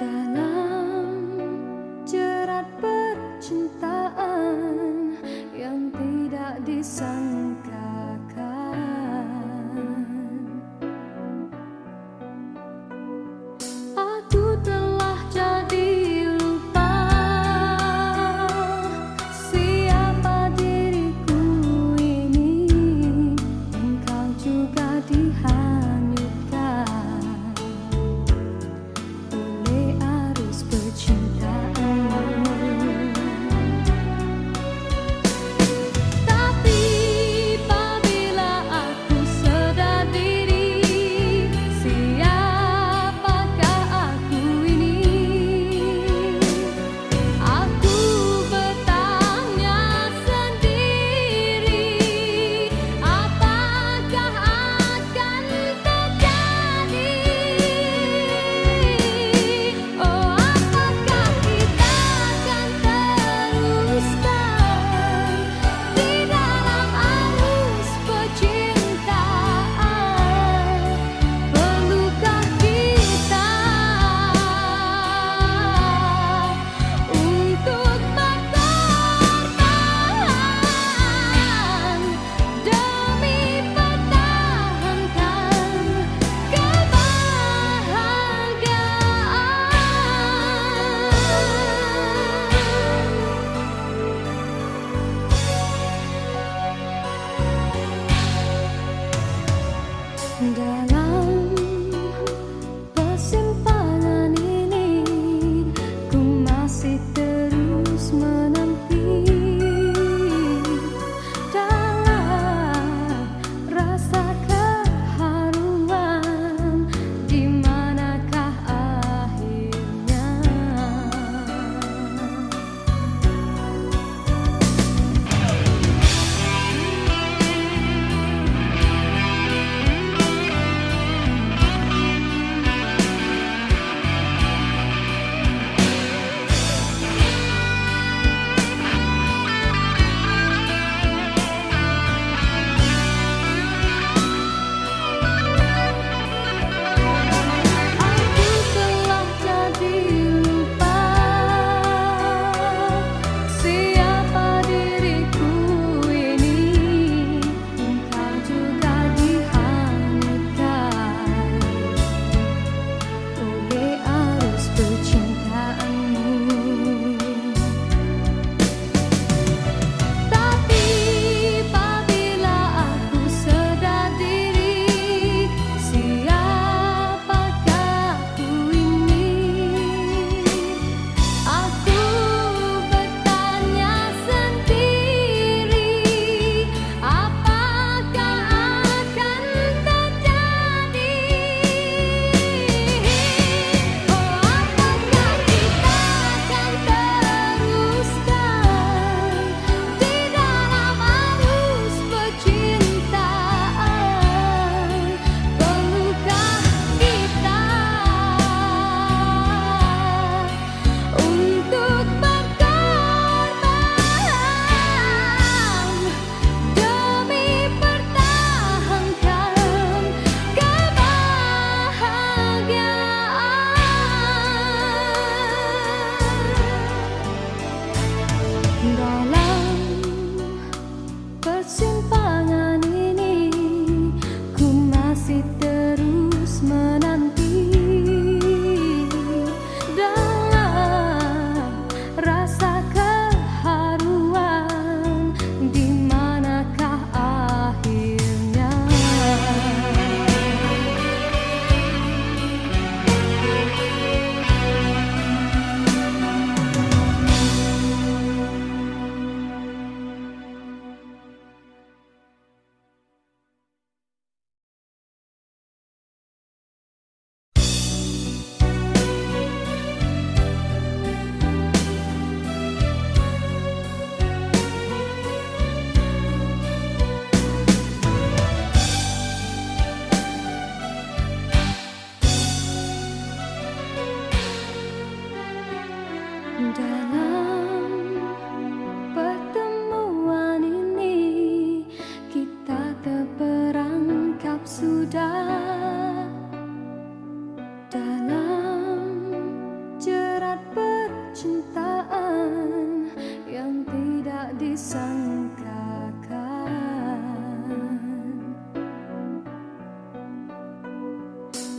Dalam jerat percintaan yang tidak disangkakan, aku telah jadi lupa siapa diriku ini. Engkau juga dihanyutkan oleh arus percintaanmu. Tapi apabila aku sedar diri, siapakah aku ini? Aku bertanya sendiri, apakah akan terjadi? Oh, apakah kita akan teruskan di dalam arus percintaan? Perlukah kita untuk berkorban demi pertahankan kebahagiaan? Dalam persimpangan ini, ku masih terus menanti dalam rasa keharuan. Di manakah akhirnya? Aku telah jadi lupa siapa diriku ini. Engkau juga dihanyutkan oleh arus percintaanmu. Tapi apabila aku sedar diri, siapakah aku ini? Aku bertanya sendiri, apakah akan terjadi? Oh, apakah kita akan teruskan di dalam arus percintaan? Perlukah kita untuk berkorban demi pertahankan kebahagiaan? Dalam persimpangan ini, ku masih terus menanti dalam rasa keharuan. Di manakah akhirnya? Dalam pertemuan ini, kita terperangkap sudah dalam berat percintaan yang tidak disangkakan.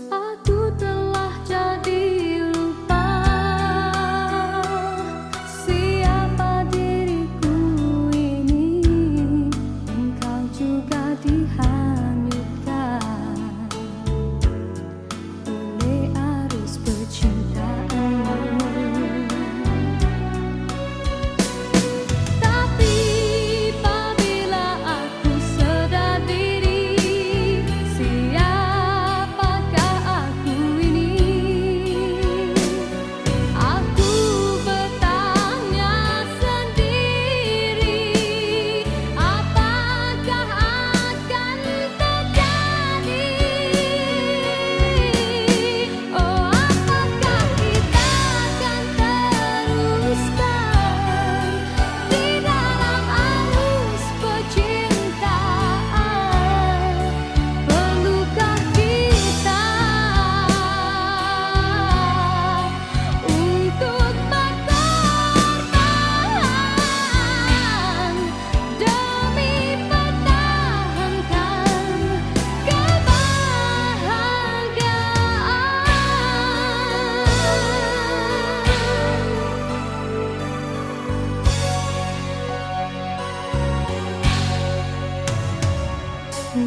Aku telah jadi lupa siapa diriku ini. Engkau juga dihanyutkan oleh arus percintaanmu. Tapi apabila aku sedar diri, siapakah aku ini? Aku bertanya sendiri, apakah akan terjadi? Oh, apakah kita akan teruskan di dalam arus percintaan? Perlukah kita untuk berkorban demi pertahankan kebahagiaan?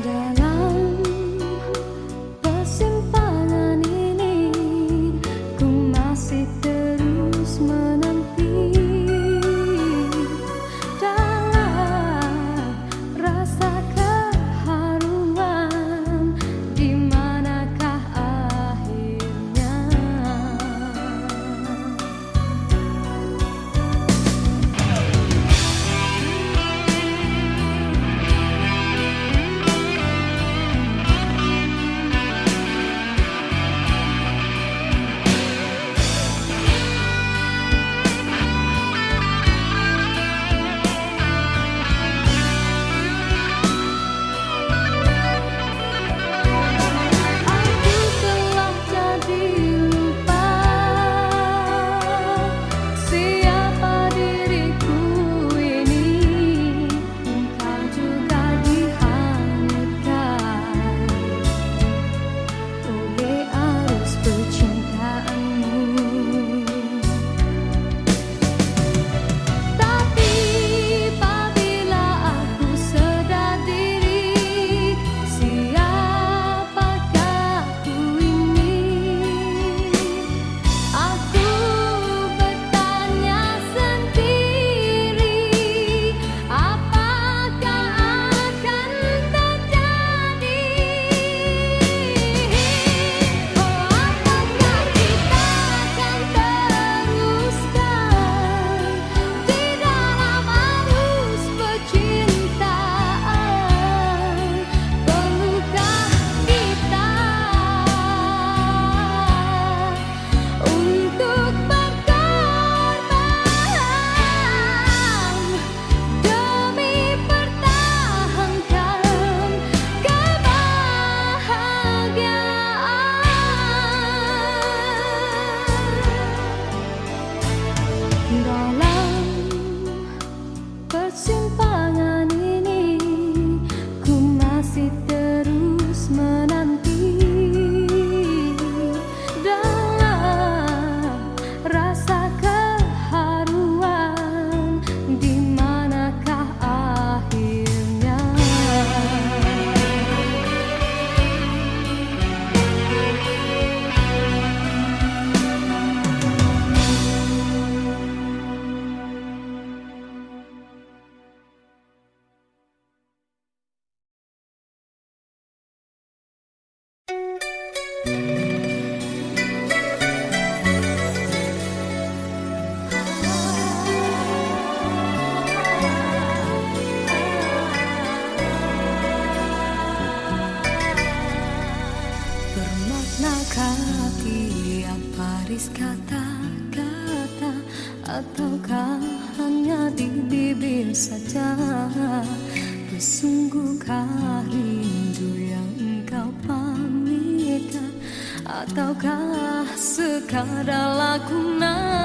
Dalam persimpangan ini, ku masih terus menanti dalam rasa keharuan. Di manakah akhirnya? Aku telah jadi lupa siapa diriku ini. Engkau juga dihanyutkan oleh arus percintaanmu. Tapi apabila aku sedar diri, siapakah aku ini? Aku bertanya sendiri, apakah akan terjadi? Oh, apakah kita akan teruskan di dalam arus percintaan? Perlukah kita untuk berkorban demi pertahankan kebahagiaan? Dalam persimpangan ini, ku masih terus menanti dalam rasa keharuan. Di manakah akhirnya? Bermaknakah tiap baris kata-kata, ataukah hanya di bibir saja? Sesungguhkah rindu yang engkau pamitkan, ataukah sekadar lakonan?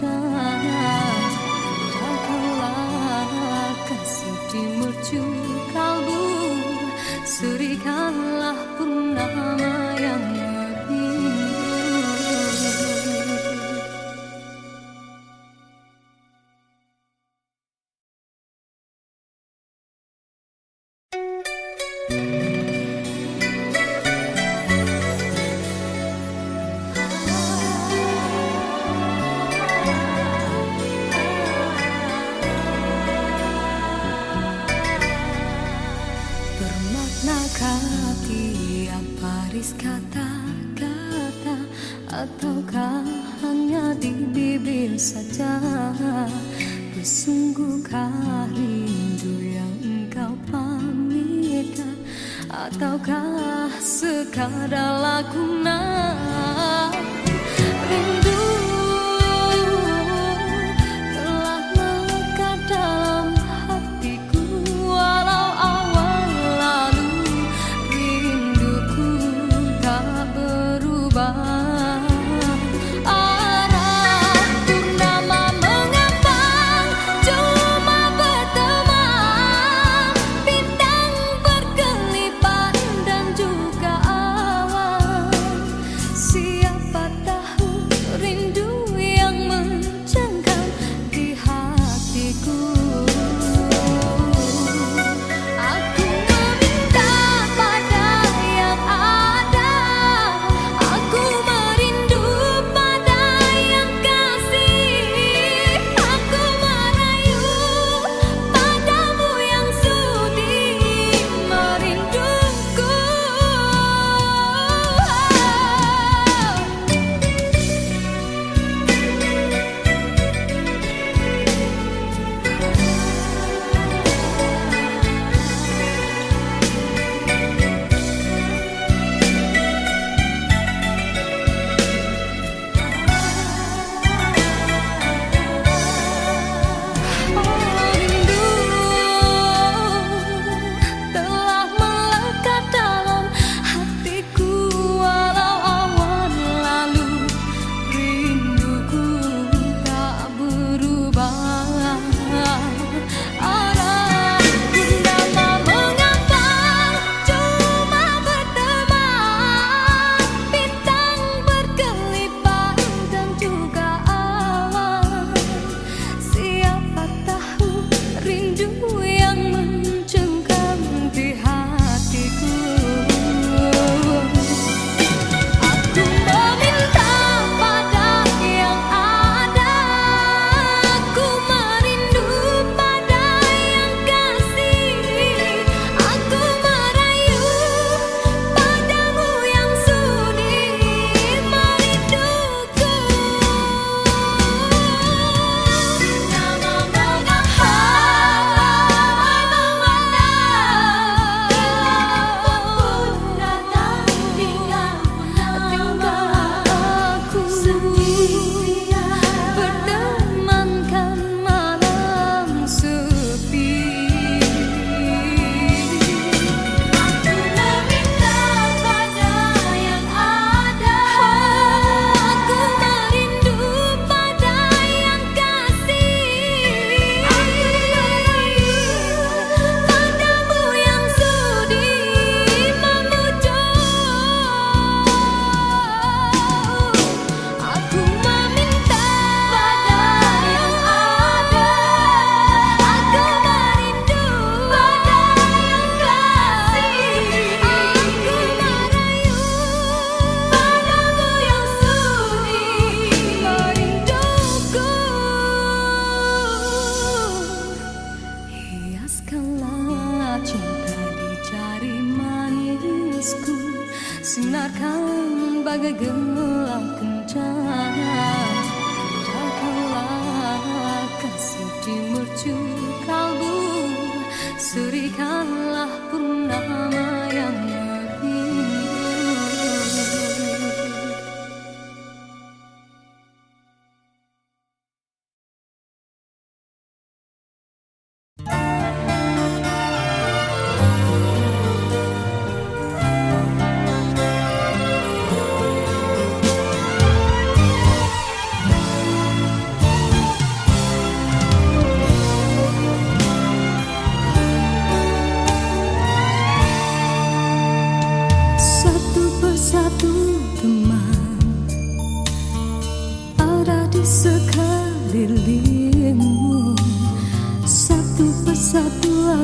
saja. Datanglah kasih di mercu kalbu, serikanlah purnama yang merindu. Bermaknakah tiap baris kata-kata, ataukah hanya di bibir saja? Bersungguhkah rindu yang engkau pamitkan, ataukah sekadar lakonan? Rindu telah melekat dalam hatiku, walau awal lalu rinduku tak berubah. Arah purnama mengambang, cuma berteman, bintang berkelipan dan juga awan.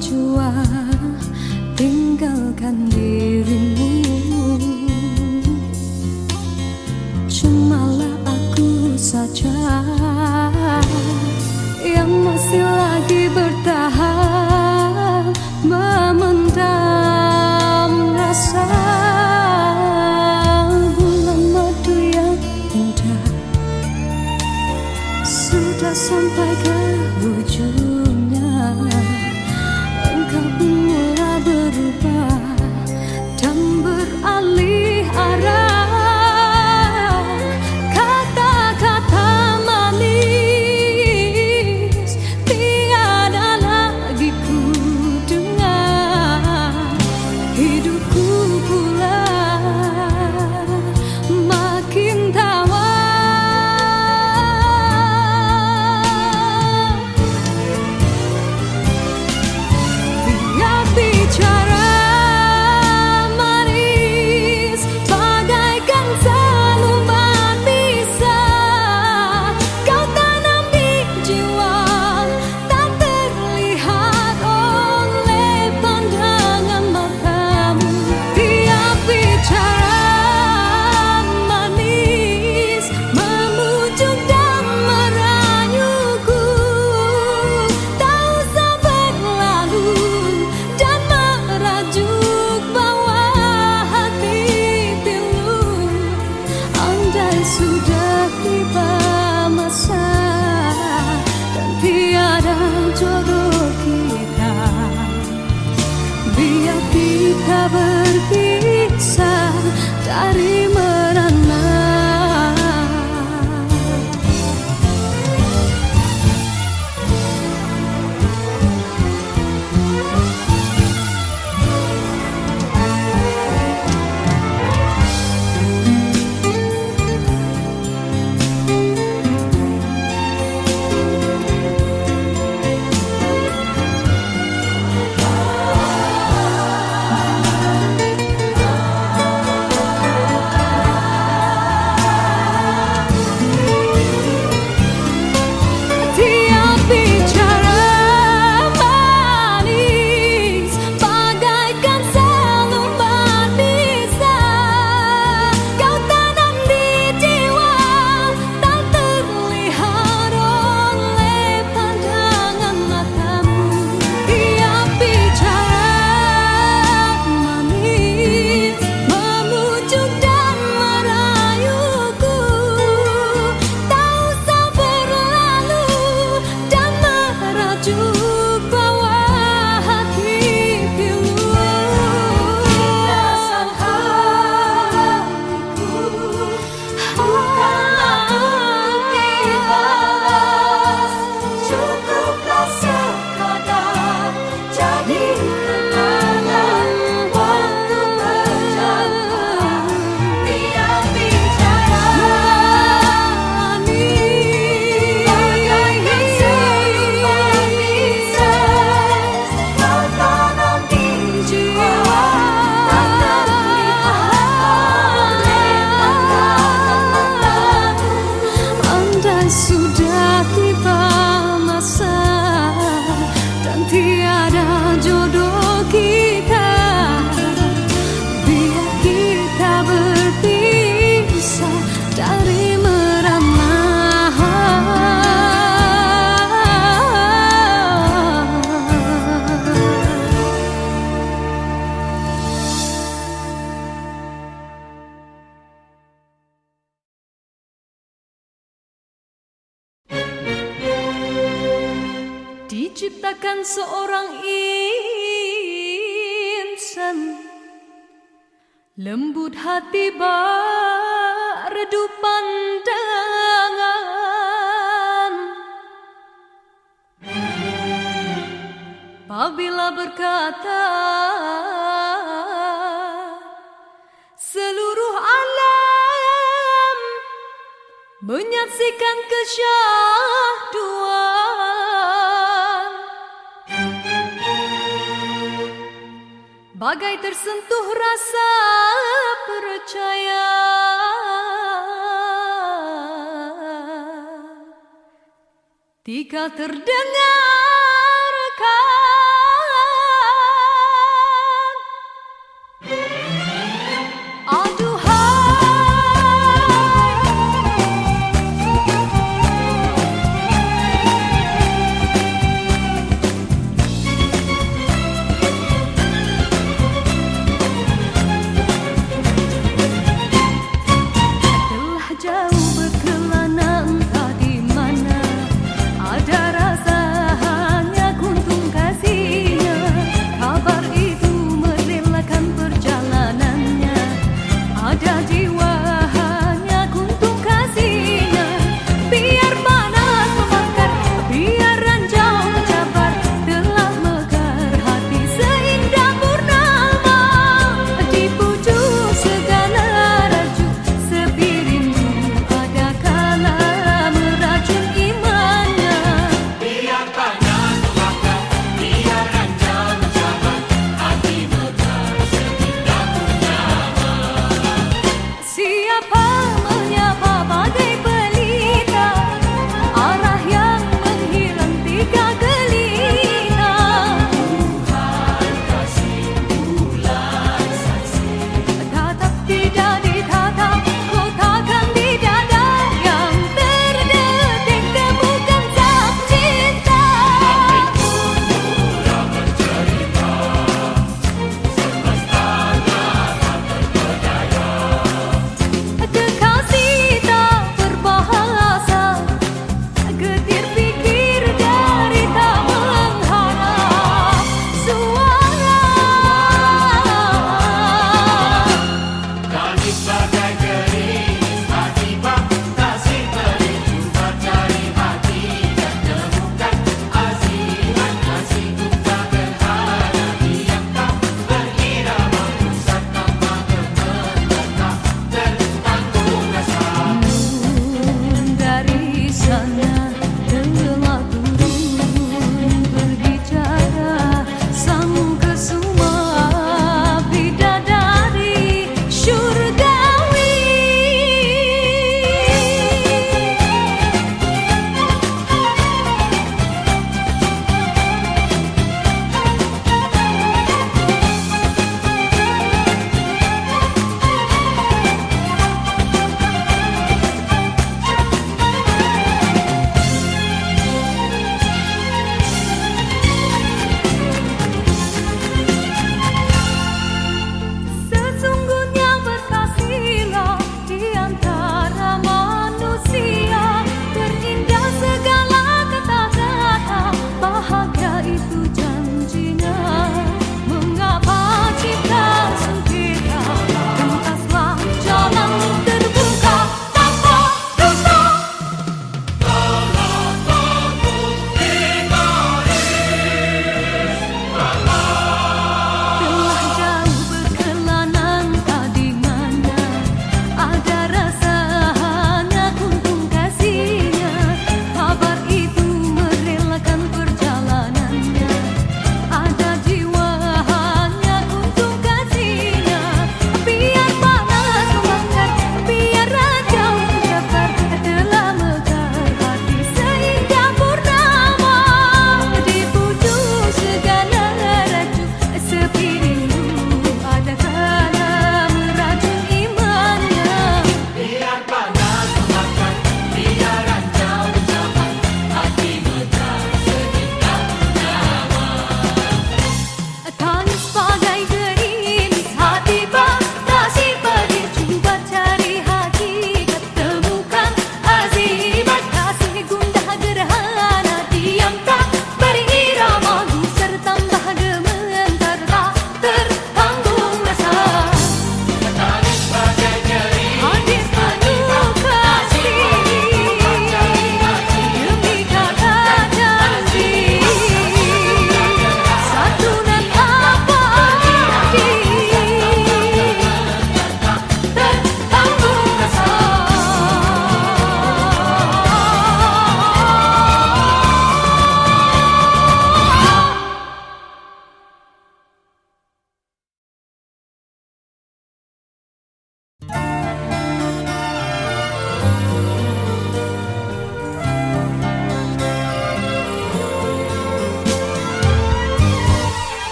jua tinggalkan dirimu. Cumalah aku saja yang masih lagi bertahan memendam rasa. Bulan madu yang indah sudah sampai ke ujungnya. Engkau pun mulai berubah dan beralih arah. Kata-kata manis tiada lagi ku dengar. Hidupku pula makin tawar. Sudah tiba masa dan tiada jodoh kita. Biar kita berpisah dari merana. Sudah tiba masa dan tiada jodoh kita. Biar kita berpisah dari merana. Diciptakan seorang insan, lembut hati redup pandangan. Apabila berkata seluruh alam menyaksikan kesyahduan, bagai tersentuh rasa percaya. Tika terdengarkan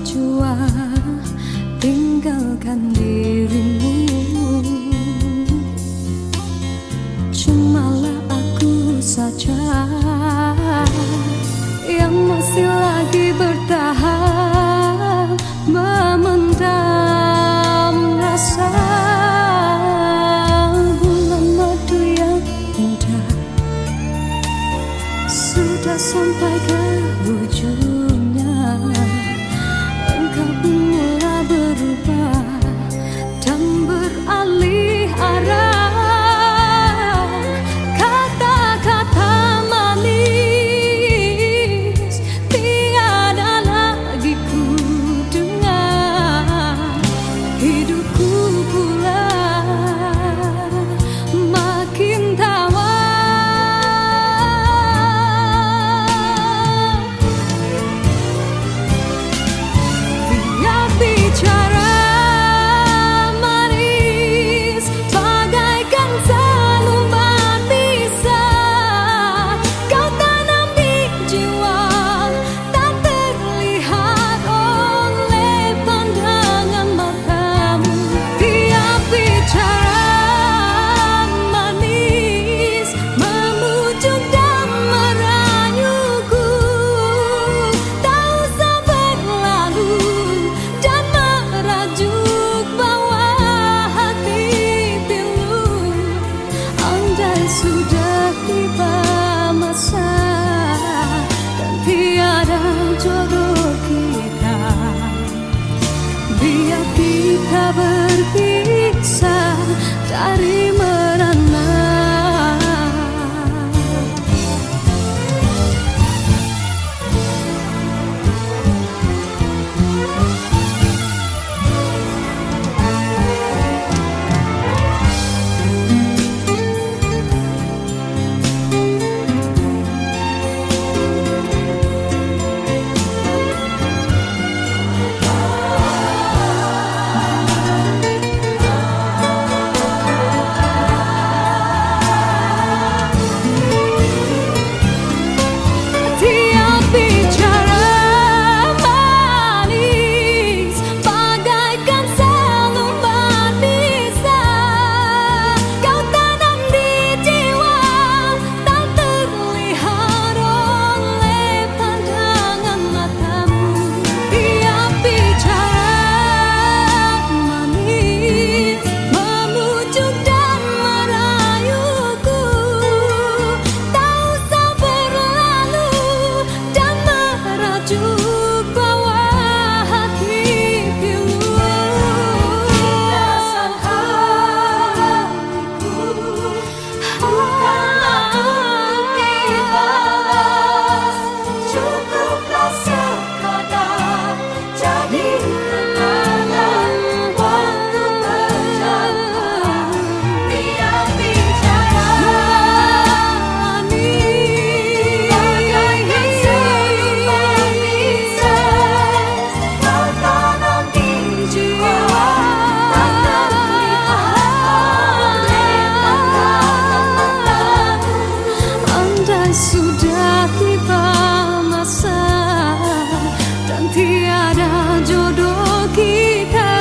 jua tinggalkan dirimu. Cumalah aku saja yang masih lagi bertahan memendam rasa. Bulan madu yang indah sudah sampai ke ujungnya. Engkau pun mulai berubah dan beralih arah. Kata-kata manis tiada lagi ku dengar. Hidupku pula makin tawar. Tiap bicara manis bagaikan selumban bisa kau tanam di jiwa, tak terlihat oleh pandangan matamu. Tiap bicara manis memujuk dan merayuku, tak usah berlalu dan merajuk bawa hati pilu. Andai sudah tiba masa dan tiada jodoh kita, biar kita berpisah dari merana. Tiap bicara manis bagaikan selumban bisa kau tanam di jiwa, tak terlihat oleh pandangan matamu. Tiap bicara manis memujuk dan merayuku, tak usah berlalu dan merajuk bawa hati pilu. Rasa hatiku bukanlah untuk dibalas, cukuplah sekadar jadi kenangan waktu berjaya. Tiap bicara manis bagaikan selumban bisa kau tanam di jiwa, tak terlihat oleh pandangan matamu. Andai sudah tiba masa dan tiada jodoh kita,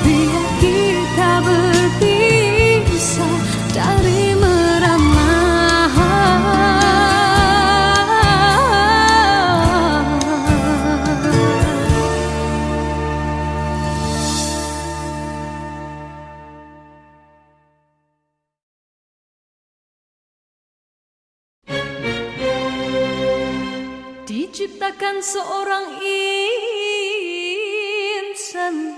biar kita berpisah dari merana. Diciptakan seorang insan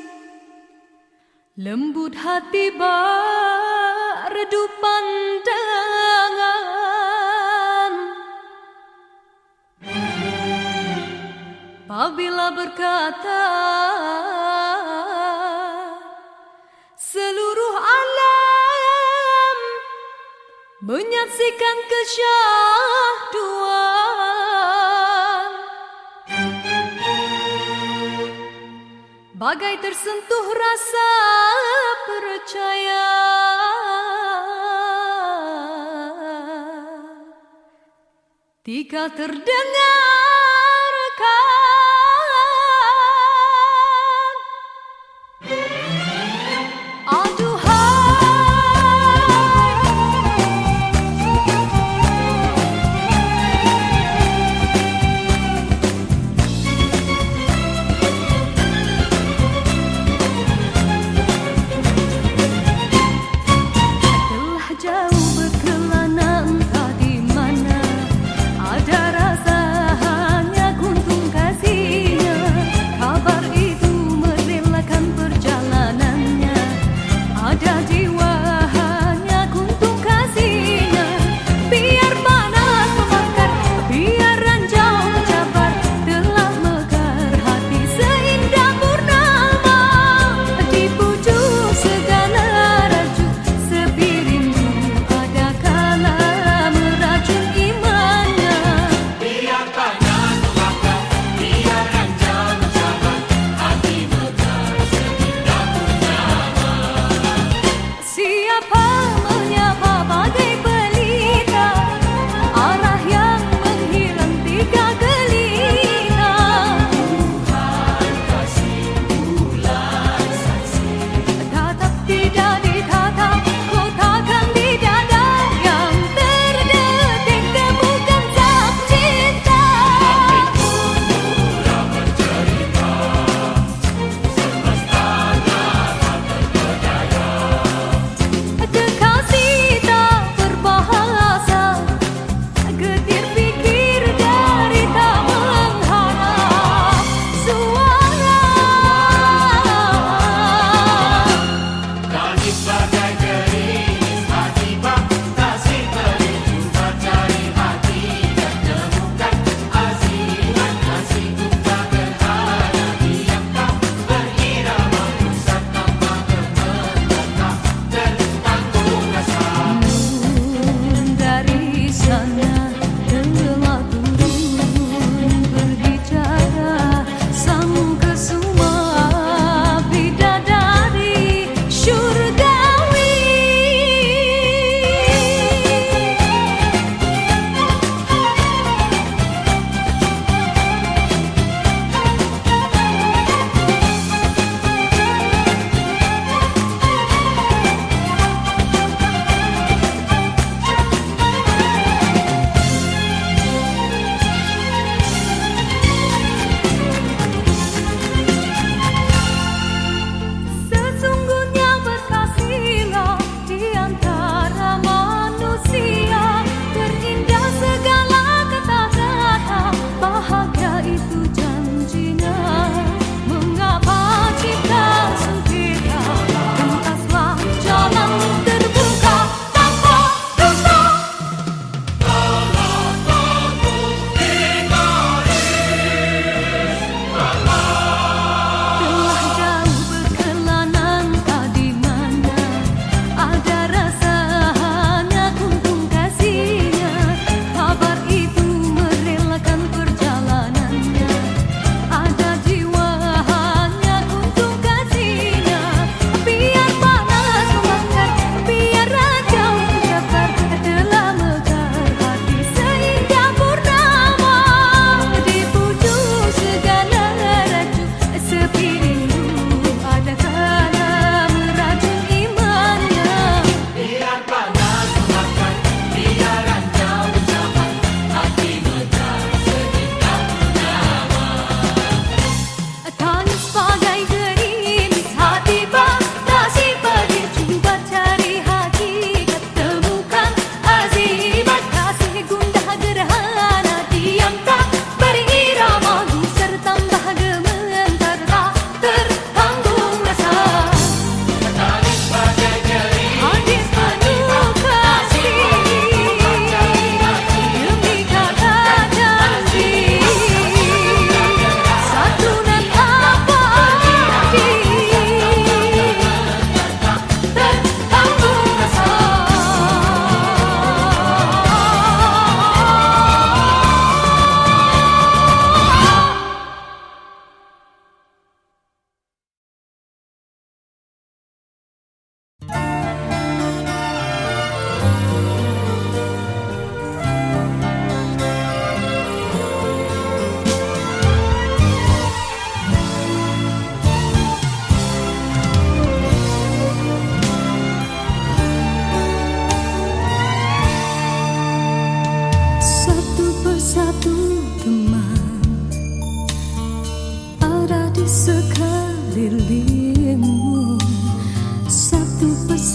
lembut hati berdu pandangan. Apabila berkata seluruh alam menyaksikan kesyahduan, bagai tersentuh rasa percaya. Jika terdengarkan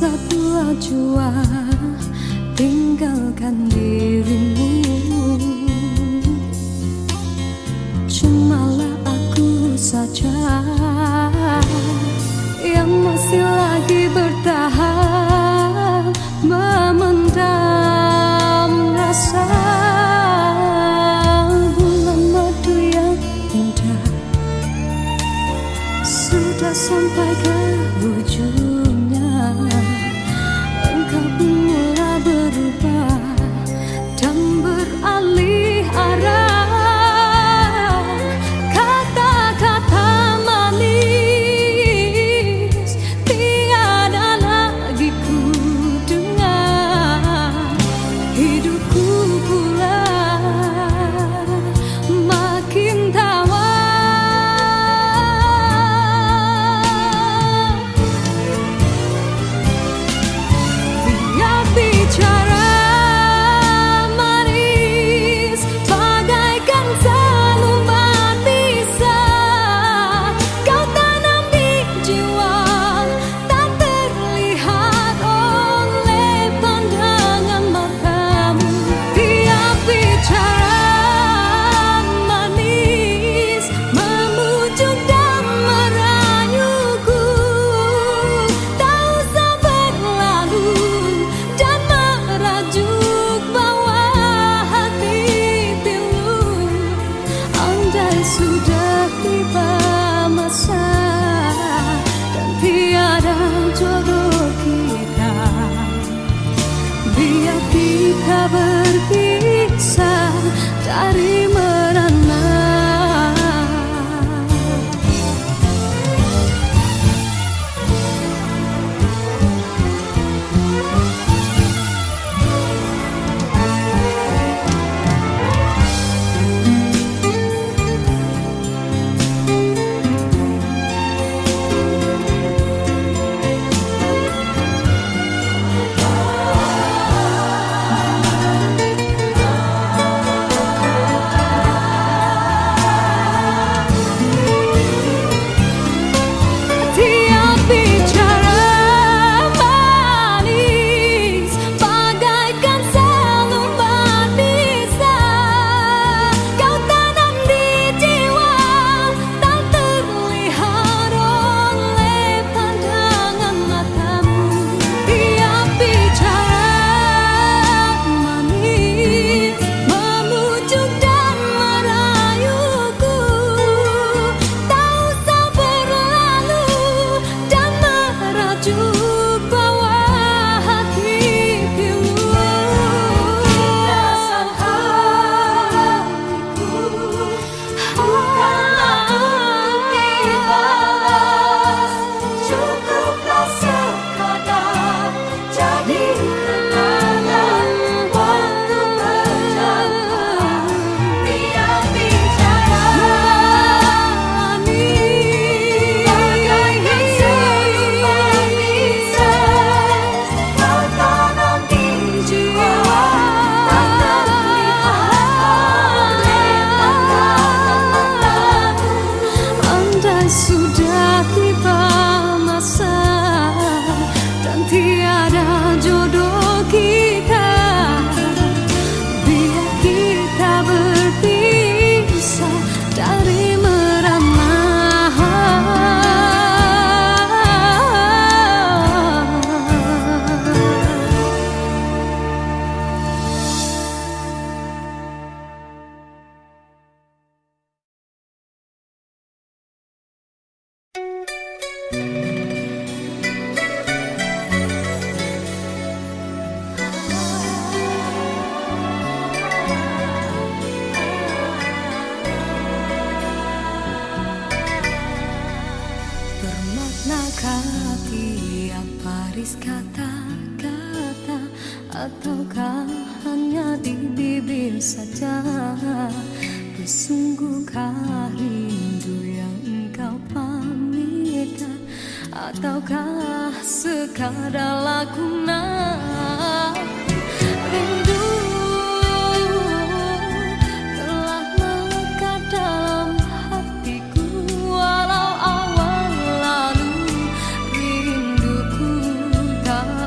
satu jua tinggalkan dirimu. Cumalah aku saja yang masih lagi bertahan memendam rasa. Bulan madu yang indah sudah sampai ke ujungnya. Engkau pun mulai berubah dan beralih arah. Kata-kata manis tiada lagi ku dengar. Hidupku pula makin tawar. Bicara manis bagaikan selembar pisah, kau tanam di jiwa tak terlihat oleh pandangan matamu. Tiap bicara manis memujuk dan merayuku, tak usah berlalu dan merajuk bawa hati pilu. Andai sudah tiba masa dan tiada jodoh kita, biar kita berpisah dari merana. Tiap bicara manis bagaikan selembar pisah, kau tanam di jiwa tak terlihat oleh pandangan matamu. Tiap bicara manis memujuk dan merayuku, tak usah berlalu dan merajuk bawa hati pilu. Rasa hatiku bukanlah untuk dibalas, cukuplah sekadar jadi kenangan waktu berjauhan. Tiap bicara manis bagaikan selembar pisah, kau tanam di jiwa tak terlihat oleh pandangan matamu. Andai sudah tiba masa dan tiada jodoh kita, biar kita berpisah dari merana. Bermaknakah tiap baris kata-kata, ataukah hanya di bibir saja? Bersungguhkah rindu yang engkau pamitkan, ataukah sekadar lakonan? Rindu telah melekat dalam hatiku, walau awal lalu rinduku tak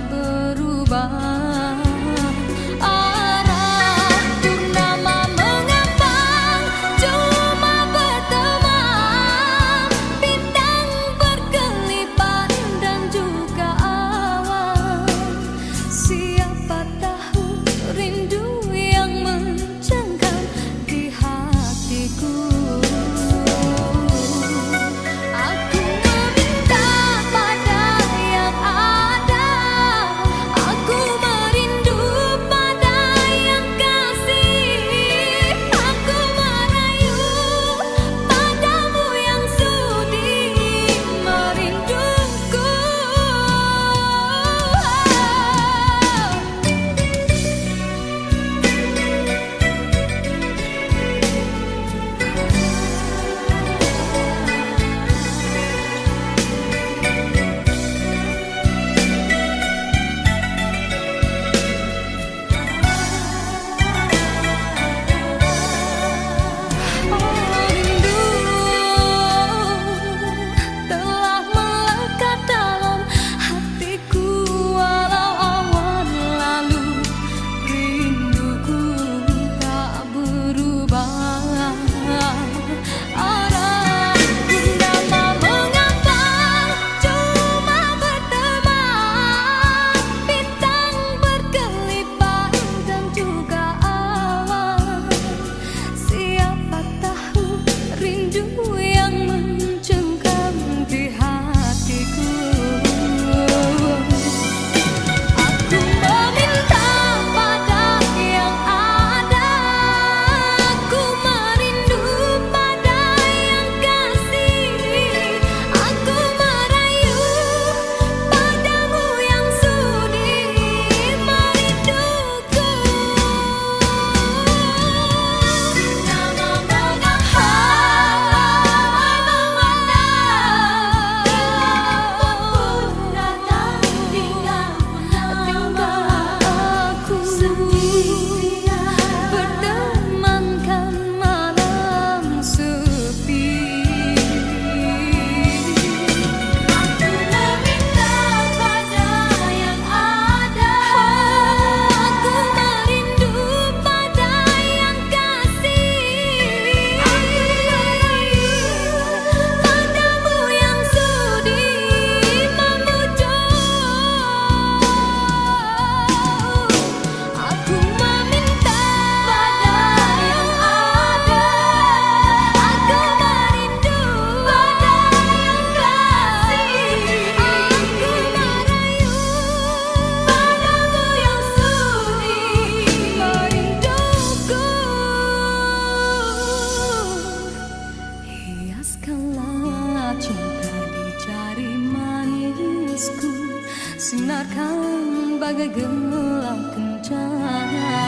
tangkisku, sinarkan bagai gemilang kencana.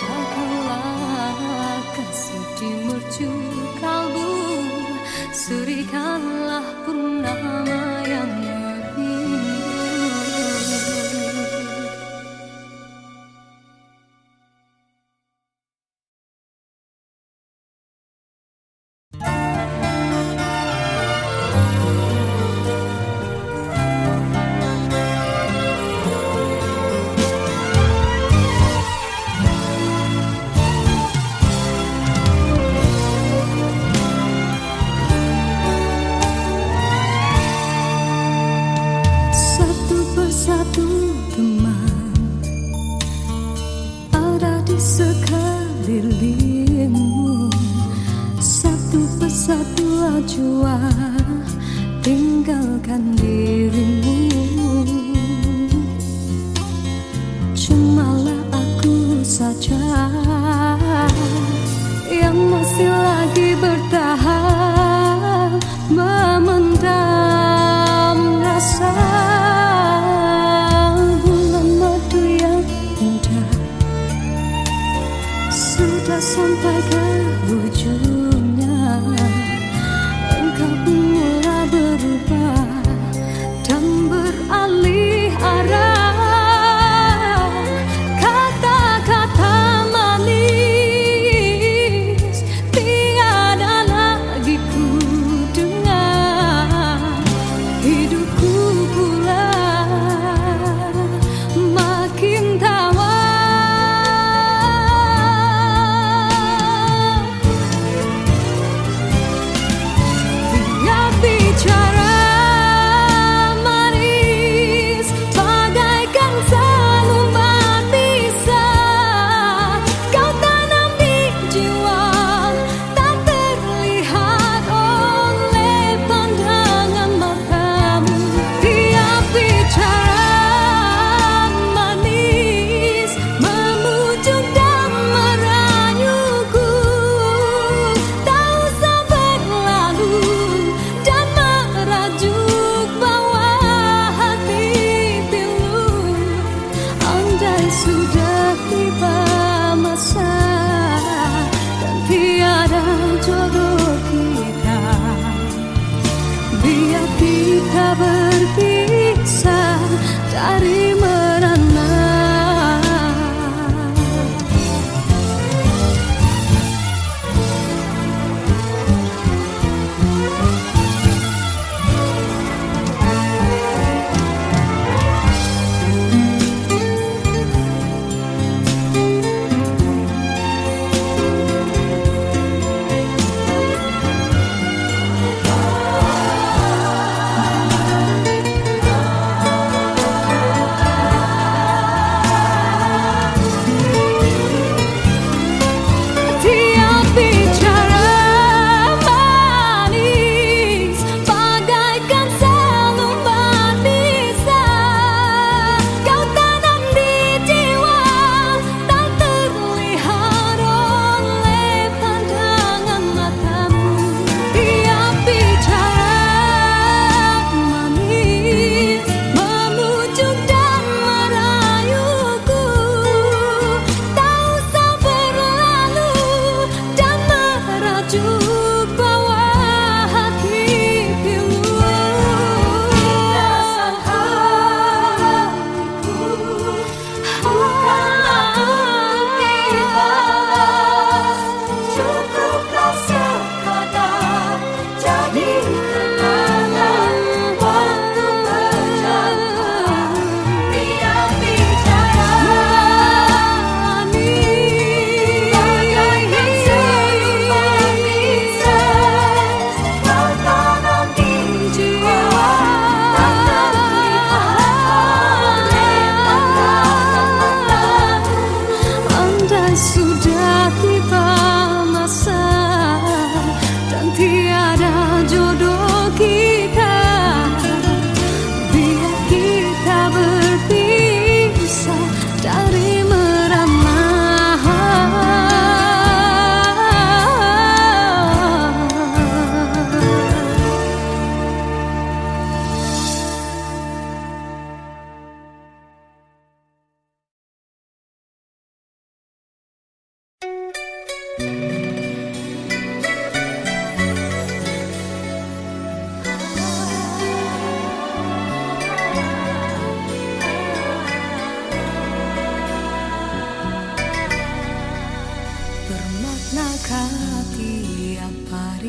Datanglah kasih di mercu kalbu, serikanlah purnama yang merindu. Satu teman ada di sekelilingmu, satu persatu jua tinggalkan dirimu. Cumalah aku saja yang masih lagi bertahan, memendam rasa. Sudah sampai ke ujungnya, engkau pun mulai berubah dan beralih arah. Kata-kata manis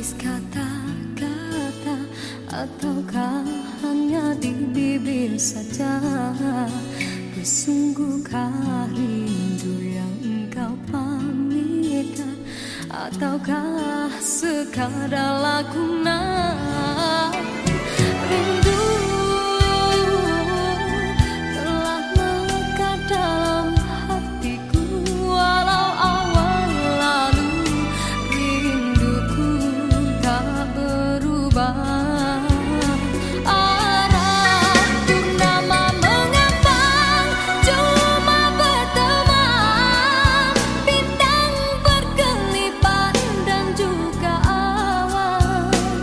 habis kata-kata, ataukah hanya di bibir saja? Bersungguhkah rindu yang engkau pamitkan, ataukah sekadar lakonan? Rindu telah melekat dalam hatiku, walau awal lalu rinduku tak berubah. Arah purnama mengambang, cuma berteman, bintang berkelipat dan juga awan.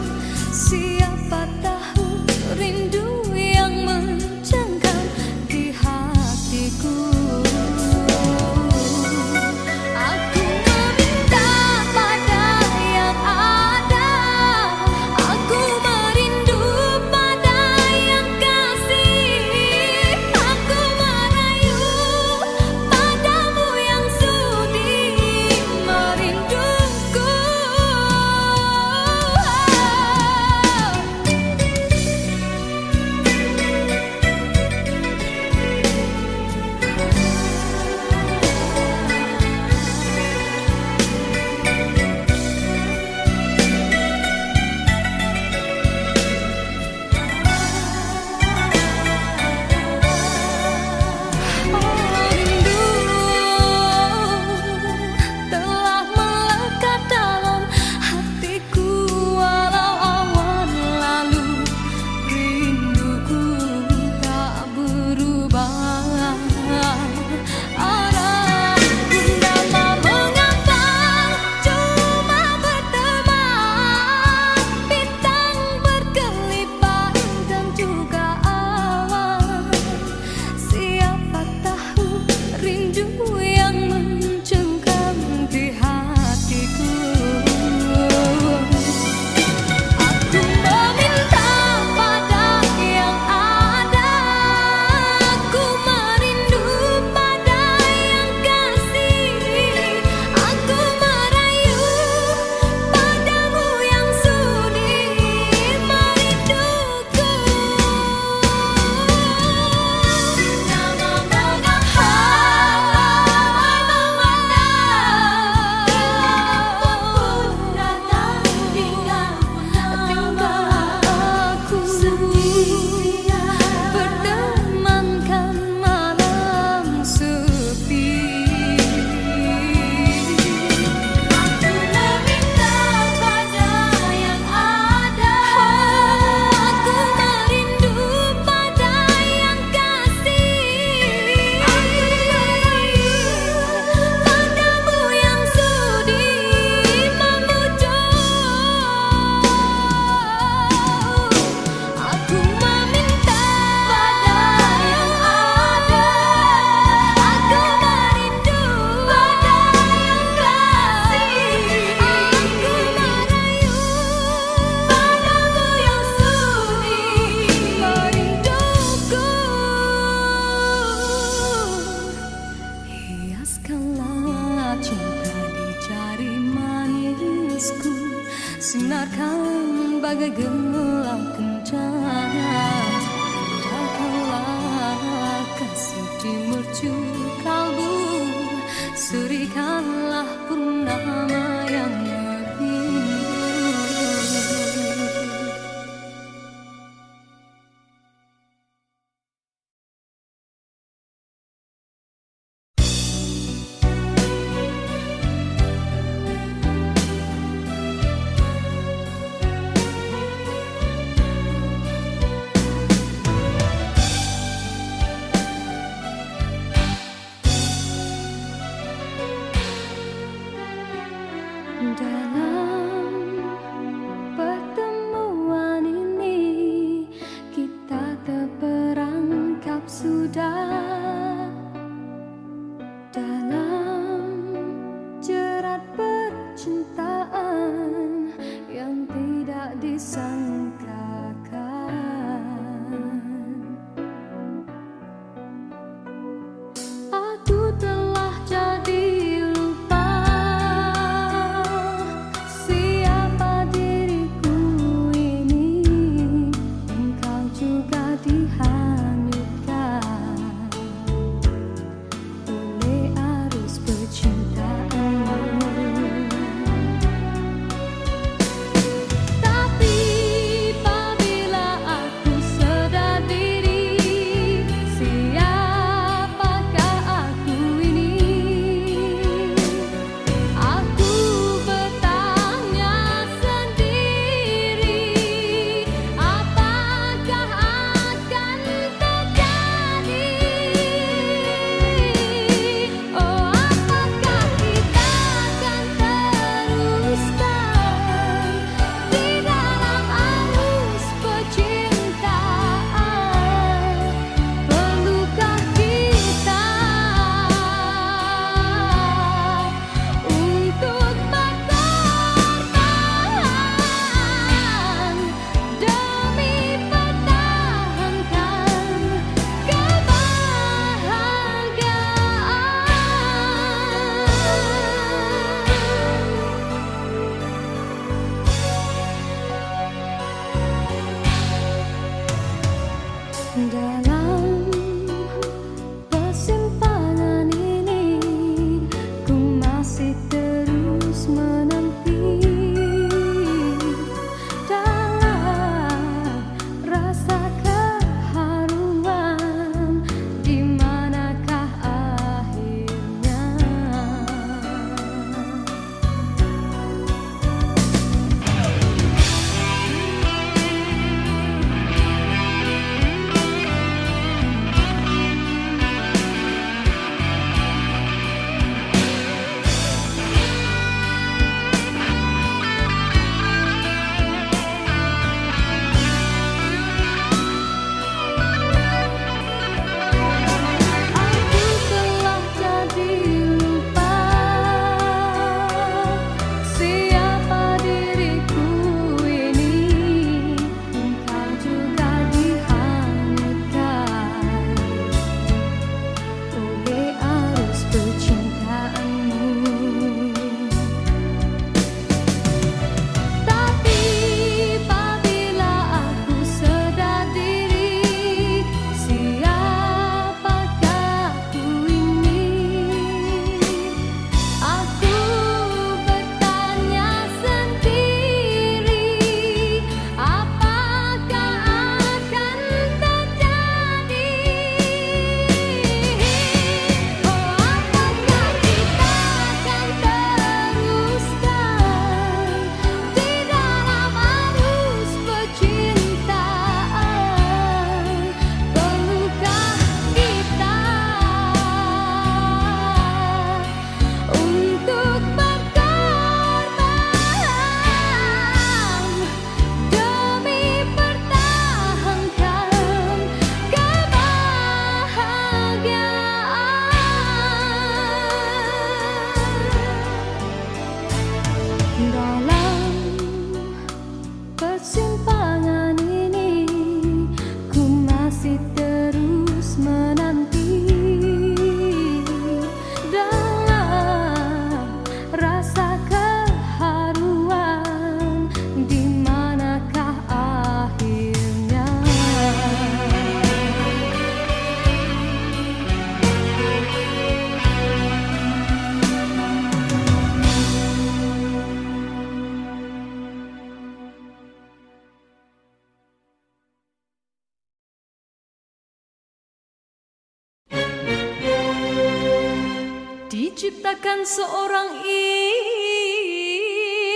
menciptakan seorang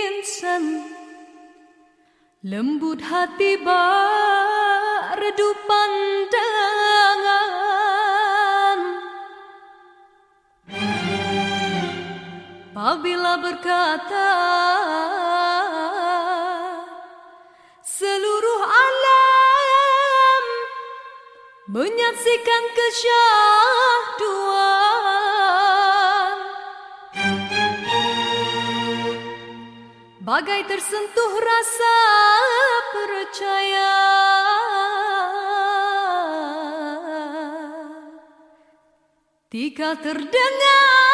insan lembut hati bak redup pandangan. Apabila berkata seluruh alam menyaksikan kesyahduan, bagai tersentuh rasa percaya. Tika terdengar